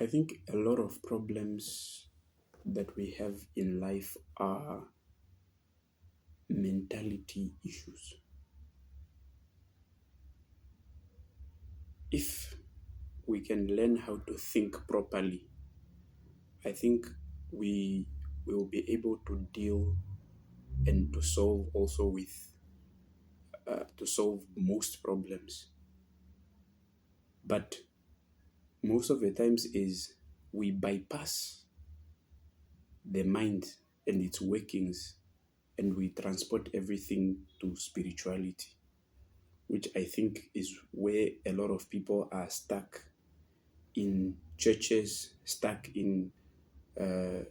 I think a lot of problems that we have in life are mentality issues. If we can learn how to think properly, I think we will be able to deal and to solve also with to solve most problems. But most of the times is we bypass the mind and its workings and we transport everything to spirituality, which I think is where a lot of people are stuck in churches, stuck in, and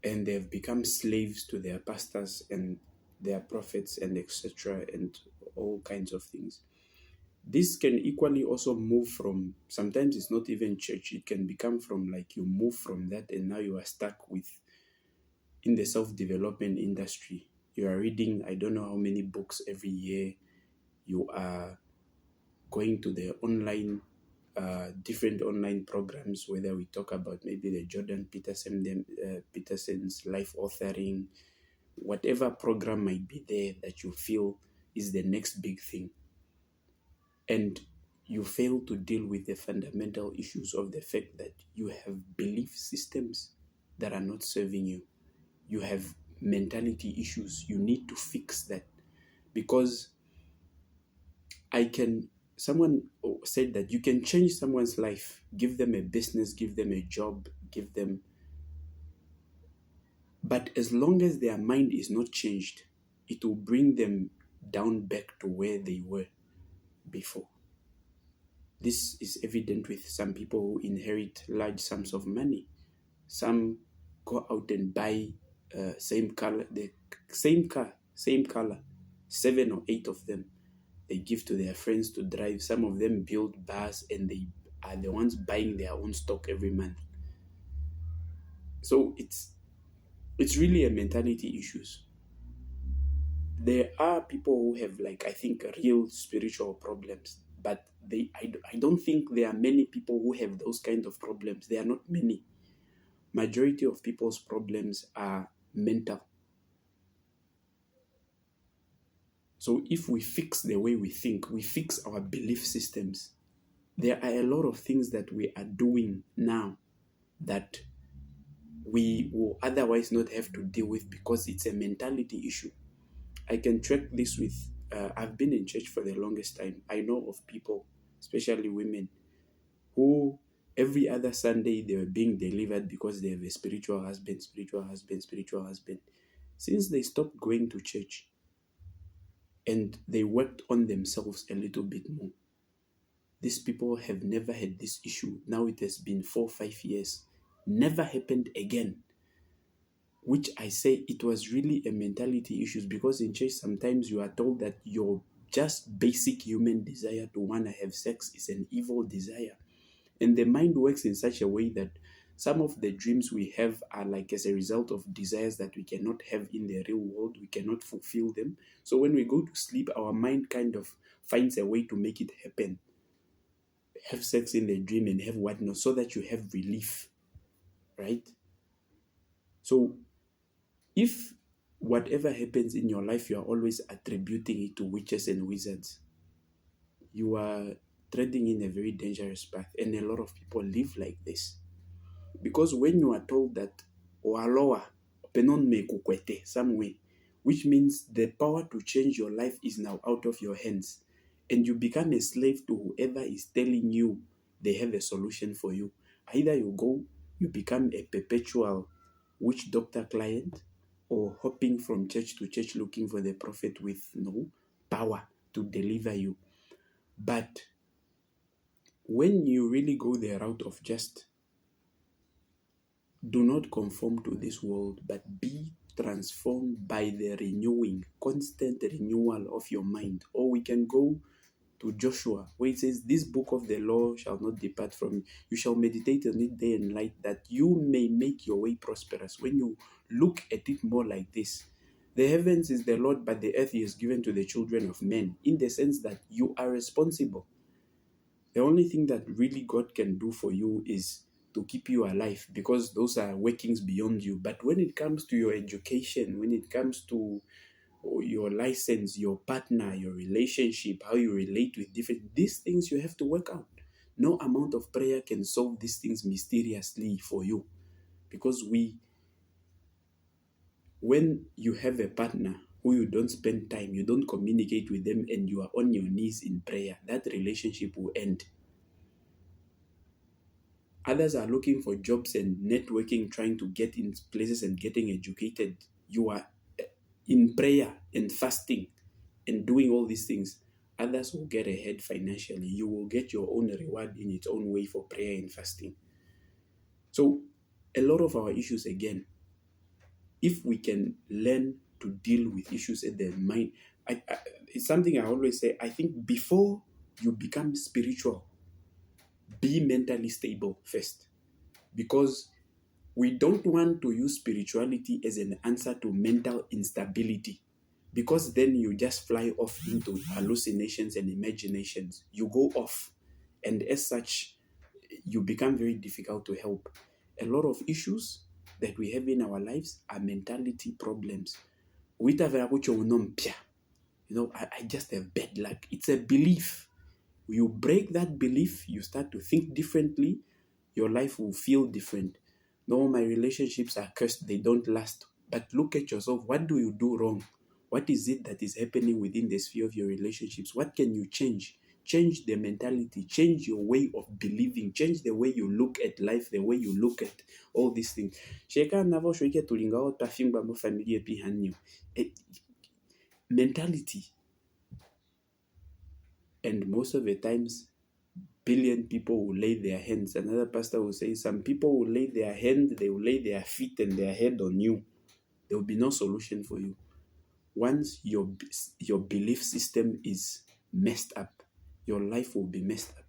they've become slaves to their pastors and their prophets and etc. and all kinds of things. This can equally also move from, sometimes it's not even church, it can become from like you move from that and now you are stuck with in the self-development industry. You are reading, I don't know how many books every year. You are going to the online, different online programs, whether we talk about maybe the Peterson's life authoring, whatever program might be there that you feel is the next big thing. And you fail to deal with the fundamental issues of the fact that you have belief systems that are not serving you. You have mentality issues. You need to fix that because someone said that you can change someone's life, give them a business, give them a job, but as long as their mind is not changed, it will bring them down back to where they were before. This is evident with some people who inherit large sums of money. Some go out and buy same color, the same car, same color, 7 or 8 of them. They give to their friends to drive. Some of them build bars and they are the ones buying their own stock every month. So it's really a mentality issues. There are people who have, like, I think, real spiritual problems, but I don't think there are many people who have those kind of problems. There are not many. Majority of people's problems are mental. So if we fix the way we think, we fix our belief systems, there are a lot of things that we are doing now that we will otherwise not have to deal with because it's a mentality issue. I can track this with, I've been in church for the longest time. I know of people, especially women, who every other Sunday they were being delivered because they have a spiritual husband, spiritual husband, spiritual husband. Since they stopped going to church and they worked on themselves a little bit more, these people have never had this issue. Now it has been 4-5 years. Never happened again. Which I say it was really a mentality issue because in church sometimes you are told that your just basic human desire to want to have sex is an evil desire. And the mind works in such a way that some of the dreams we have are like as a result of desires that we cannot have in the real world. We cannot fulfill them. So when we go to sleep, our mind kind of finds a way to make it happen. Have sex in the dream and have whatnot so that you have relief, right? So if whatever happens in your life, you are always attributing it to witches and wizards, you are treading in a very dangerous path. And a lot of people live like this. Because when you are told that, Oaloa, penon me kukwete, some way, which means the power to change your life is now out of your hands, and you become a slave to whoever is telling you they have a solution for you. Either you become a perpetual witch doctor client, or hopping from church to church looking for the prophet with no power to deliver you. But when you really go the route of just do not conform to this world, but be transformed by the renewing, constant renewal of your mind. Or we can go to Joshua, where it says, this book of the law shall not depart from you. You shall meditate on it day and night, that you may make your way prosperous. When you look at it more like this, the heavens is the Lord, but the earth is given to the children of men, in the sense that you are responsible. The only thing that really God can do for you is to keep you alive, because those are workings beyond you. But when it comes to your education, when it comes to your license, your partner, your relationship, how you relate with different, these things you have to work out. No amount of prayer can solve these things mysteriously for you, because when you have a partner who you don't spend time, you don't communicate with them, and you are on your knees in prayer, that relationship will end. Others are looking for jobs and networking, trying to get in places and getting educated. You are in prayer and fasting and doing all these things. Others will get ahead financially. You will get your own reward in its own way for prayer and fasting. So, a lot of our issues, again, if we can learn to deal with issues at the mind, it's something I always say. I think before you become spiritual, be mentally stable first, because we don't want to use spirituality as an answer to mental instability, because then you just fly off into hallucinations and imaginations. You go off, and as such, you become very difficult to help. A lot of issues that we have in our lives are mentality problems. I just have bad luck. It's a belief. You break that belief, you start to think differently, your life will feel different. No, my relationships are cursed, they don't last. But look at yourself. What do you do wrong? What is it that is happening within the sphere of your relationships? What can you change? Change the mentality, change your way of believing, change the way you look at life, the way you look at all these things. Mentality. And most of the times, billion people will lay their hands. Another pastor will say, some people will lay their hand, they will lay their feet and their head on you. There will be no solution for you. Once your belief system is messed up, your life will be messed up.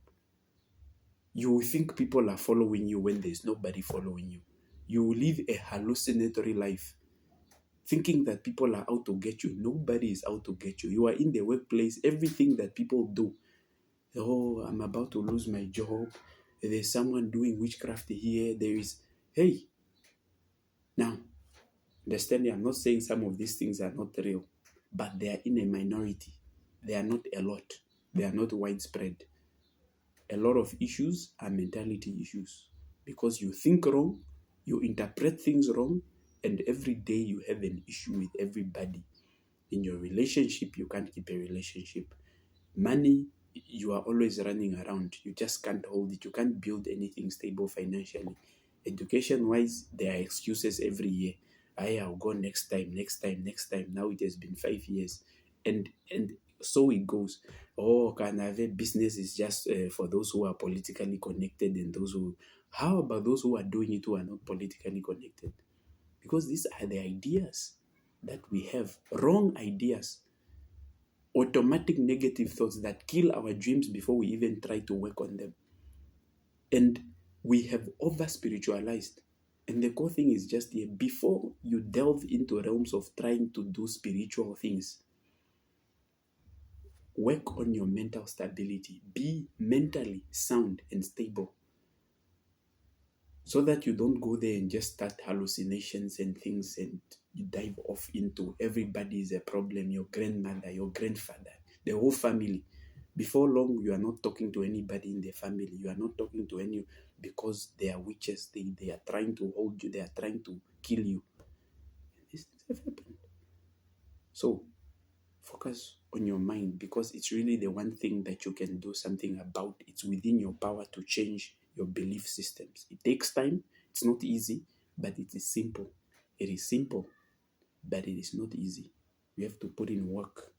You will think people are following you when there's nobody following you. You will live a hallucinatory life, thinking that people are out to get you. Nobody is out to get you. You are in the workplace, everything that people do. Oh, I'm about to lose my job. There's someone doing witchcraft here. Hey, now, understand, I'm not saying some of these things are not real, but they are in a minority. They are not a lot. They are not widespread. A lot of issues are mentality issues, because you think wrong, you interpret things wrong, and every day you have an issue with everybody. In your relationship, you can't keep a relationship. Money, you are always running around. You just can't hold it. You can't build anything stable financially. Education-wise, there are excuses every year. I'll go next time. Now it has been 5 years. And so it goes. Oh, Kanave, business is just for those who are politically connected and those who... How about those who are doing it who are not politically connected? Because these are the ideas that we have. Wrong ideas. Automatic negative thoughts that kill our dreams before we even try to work on them. And we have over spiritualized. And the core thing is just here, before you delve into realms of trying to do spiritual things, work on your mental stability. Be mentally sound and stable, so that you don't go there and just start hallucinations and things, and you dive off into everybody is a problem, your grandmother, your grandfather, the whole family. Before long, you are not talking to anybody in the family. You are not talking to any, because they are witches. They are trying to hold you. They are trying to kill you. These things have happened. So focus on your mind, because it's really the one thing that you can do something about. It's within your power to change your belief systems. It takes time. It's not easy, but it is simple. It is simple, but it is not easy. You have to put in work.